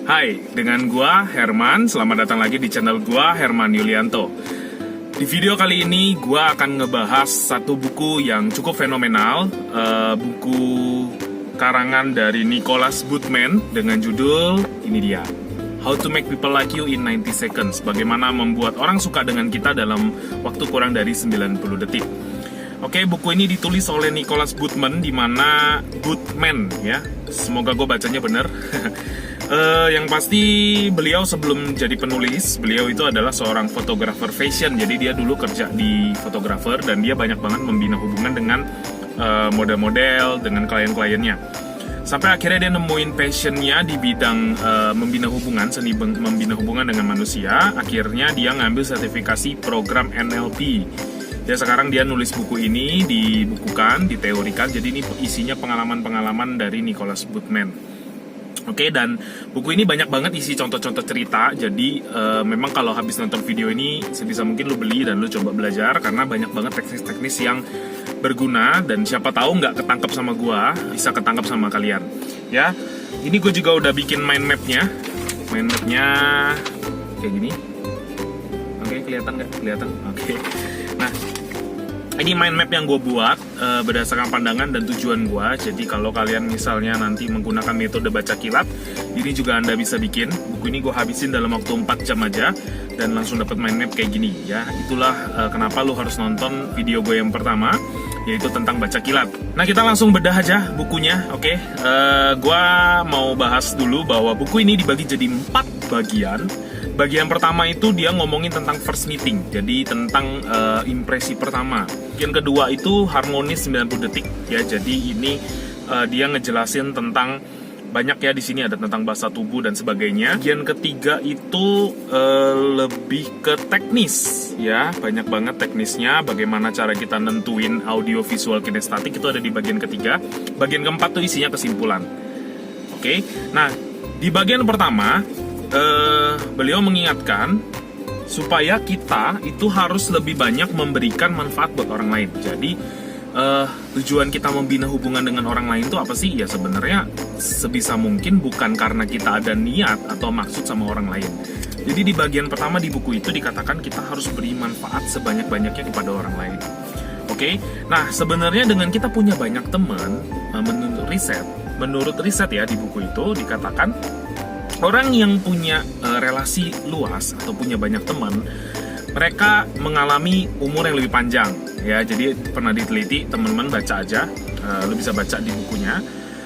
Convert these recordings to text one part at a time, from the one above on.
Hai, dengan gua Herman. Selamat datang lagi di channel gua, Herman Yulianto. Di video kali ini gua akan ngebahas satu buku yang cukup fenomenal, buku karangan dari Nicholas Bootman dengan judul ini dia, How to Make People Like You in 90 Seconds. Bagaimana membuat orang suka dengan kita dalam waktu kurang dari 90 detik. Oke, buku ini ditulis oleh Nicholas Bootman, di mana Bootman ya. Semoga gue bacanya bener. Yang pasti beliau sebelum jadi penulis, beliau itu adalah seorang fotografer fashion. Jadi dia dulu kerja di fotografer dan dia banyak banget membina hubungan dengan model-model, dengan klien-kliennya. Sampai akhirnya dia nemuin passionnya di bidang membina hubungan, seni membina hubungan dengan manusia. Akhirnya dia ngambil sertifikasi program NLP. Ya, sekarang dia nulis buku ini, dibukukan, diteorikan. Jadi ini isinya pengalaman-pengalaman dari Nicholas Bootman. Oke, dan buku ini banyak banget isi contoh-contoh cerita. Jadi memang kalau habis nonton video ini sebisa mungkin lu beli dan lu coba belajar, karena banyak banget teknis-teknis yang berguna. Dan siapa tahu nggak ketangkep sama gua, bisa ketangkep sama kalian. Ya, ini gue juga udah bikin mind mapnya. Mind mapnya kayak gini. Oke, kelihatan nggak? Kelihatan. Oke. Nah, ini mind map yang gue buat berdasarkan pandangan dan tujuan gue. Jadi kalau kalian misalnya nanti menggunakan metode baca kilat, ini juga Anda bisa bikin. Buku ini gue habisin dalam waktu 4 jam aja dan langsung dapat mind map kayak gini ya. Itulah kenapa lu harus nonton video gue yang pertama, yaitu tentang baca kilat. Nah, kita langsung bedah aja bukunya. Oke, gue mau bahas dulu bahwa buku ini dibagi jadi 4 bagian. Bagian pertama itu dia ngomongin tentang first meeting, jadi tentang impresi pertama. Yang kedua itu harmonis 90 detik ya. Jadi ini dia ngejelasin tentang banyak ya, di sini ada tentang bahasa tubuh dan sebagainya. Bagian ketiga itu lebih ke teknis ya, banyak banget teknisnya, bagaimana cara kita nentuin audio visual kinestetik, itu ada di bagian ketiga. Bagian keempat tuh isinya kesimpulan. Oke, nah di bagian pertama beliau mengingatkan supaya kita itu harus lebih banyak memberikan manfaat buat orang lain. Jadi tujuan kita membina hubungan dengan orang lain itu apa sih? Ya sebenarnya sebisa mungkin bukan karena kita ada niat atau maksud sama orang lain. Jadi di bagian pertama di buku itu dikatakan kita harus beri manfaat sebanyak-banyaknya kepada orang lain. Oke, nah sebenarnya dengan kita punya banyak teman, menurut riset ya di buku itu dikatakan orang yang punya relasi luas atau punya banyak teman, mereka mengalami umur yang lebih panjang ya. Jadi pernah diteliti, teman-teman baca aja, lu bisa baca di bukunya.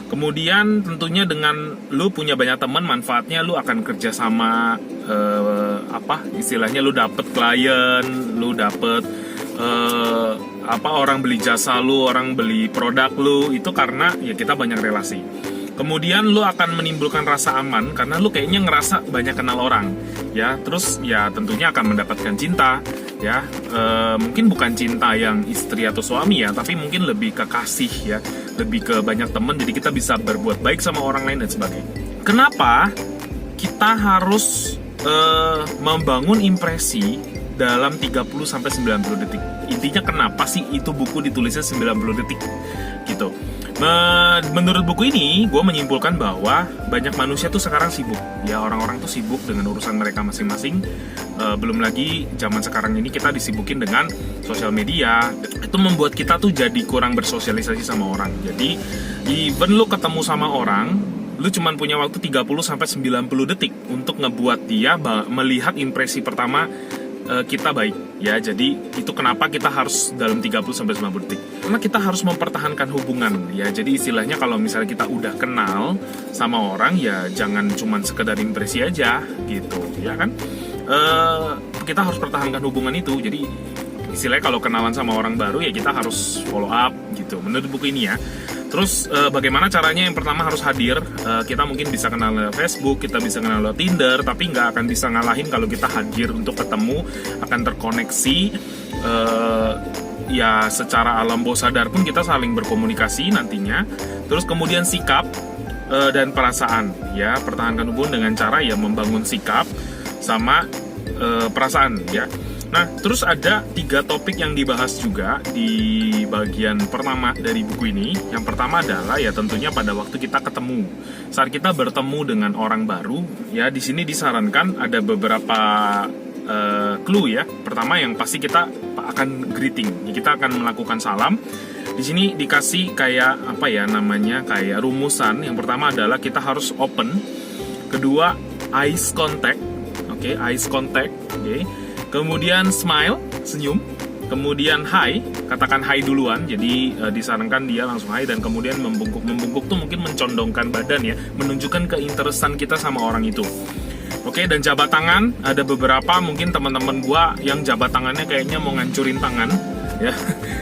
Kemudian tentunya dengan lu punya banyak teman, manfaatnya lu akan kerja sama, istilahnya lu dapet klien, lu dapet orang beli jasa lu, orang beli produk lu, itu karena ya kita banyak relasi. Kemudian lu akan menimbulkan rasa aman karena lu kayaknya ngerasa banyak kenal orang ya. Terus ya tentunya akan mendapatkan cinta ya, mungkin bukan cinta yang istri atau suami ya, tapi mungkin lebih ke kasih ya, lebih ke banyak teman, jadi kita bisa berbuat baik sama orang lain dan sebagainya. Kenapa kita harus membangun impresi dalam 30-90 detik? Intinya kenapa sih itu buku ditulisnya 90 detik gitu. Menurut buku ini, gue menyimpulkan bahwa banyak manusia tuh sekarang sibuk ya, orang-orang tuh sibuk dengan urusan mereka masing-masing. Belum lagi zaman sekarang ini kita disibukin dengan sosial media. Itu membuat kita tuh jadi kurang bersosialisasi sama orang. Jadi even lu ketemu sama orang, lu cuman punya waktu 30-90 detik untuk ngebuat dia melihat impresi pertama kita baik ya. Jadi itu kenapa kita harus dalam 30-90 detik, karena kita harus mempertahankan hubungan ya. Jadi istilahnya kalau misalnya kita udah kenal sama orang ya, jangan cuman sekedar impresi aja gitu ya kan. Kita harus pertahankan hubungan itu. Jadi istilahnya kalau kenalan sama orang baru ya kita harus follow up gitu menurut buku ini ya. Terus bagaimana caranya? Yang pertama harus hadir. Kita mungkin bisa kenal lewat Facebook, kita bisa kenal lewat Tinder, tapi nggak akan bisa ngalahin kalau kita hadir untuk ketemu, akan terkoneksi. Ya secara alam bawah sadar pun kita saling berkomunikasi nantinya. Terus kemudian sikap dan perasaan ya, pertahankan hubungan dengan cara ya membangun sikap sama perasaan ya. Nah, terus ada 3 topik yang dibahas juga di bagian pertama dari buku ini. Yang pertama adalah ya tentunya pada waktu kita ketemu. Saat kita bertemu dengan orang baru, ya di sini disarankan ada beberapa clue ya. Pertama yang pasti kita akan greeting. Ya, kita akan melakukan salam. Di sini dikasih kayak apa ya namanya, kayak rumusan. Yang pertama adalah kita harus open. Kedua, eyes contact. Oke, eyes contact. Oke. Kemudian smile, senyum. Kemudian hi, katakan hi duluan. Jadi disarankan dia langsung hi dan kemudian membungkuk. Membungkuk tuh mungkin mencondongkan badan ya, menunjukkan keinteresan kita sama orang itu. Oke, dan jabat tangan, ada beberapa mungkin teman-teman gua yang jabat tangannya kayaknya mau ngancurin tangan ya.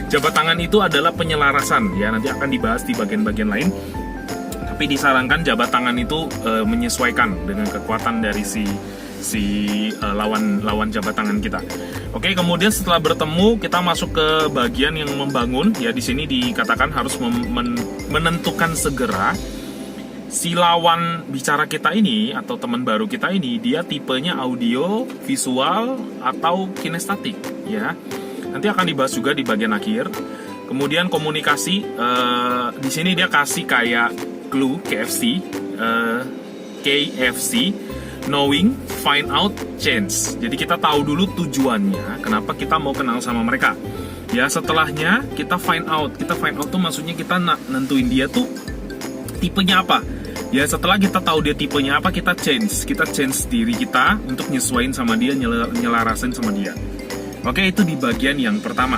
Jabat tangan itu adalah penyelarasan ya, nanti akan dibahas di bagian-bagian lain. Tapi disarankan jabat tangan itu menyesuaikan dengan kekuatan dari si lawan jabat tangan kita. Oke, kemudian setelah bertemu kita masuk ke bagian yang membangun ya. Di sini dikatakan harus menentukan segera si lawan bicara kita ini atau teman baru kita ini dia tipenya audio, visual atau kinestetik ya. Nanti akan dibahas juga di bagian akhir. Kemudian komunikasi, di sini dia kasih kayak clue KFC, knowing, find out, change. Jadi kita tahu dulu tujuannya, kenapa kita mau kenal sama mereka. Ya setelahnya kita find out. Kita find out tuh maksudnya kita nentuin dia tuh tipenya apa. Ya setelah kita tahu dia tipenya apa, kita change diri kita untuk nyesuaiin sama dia, nyelarasin sama dia. Oke, itu di bagian yang pertama.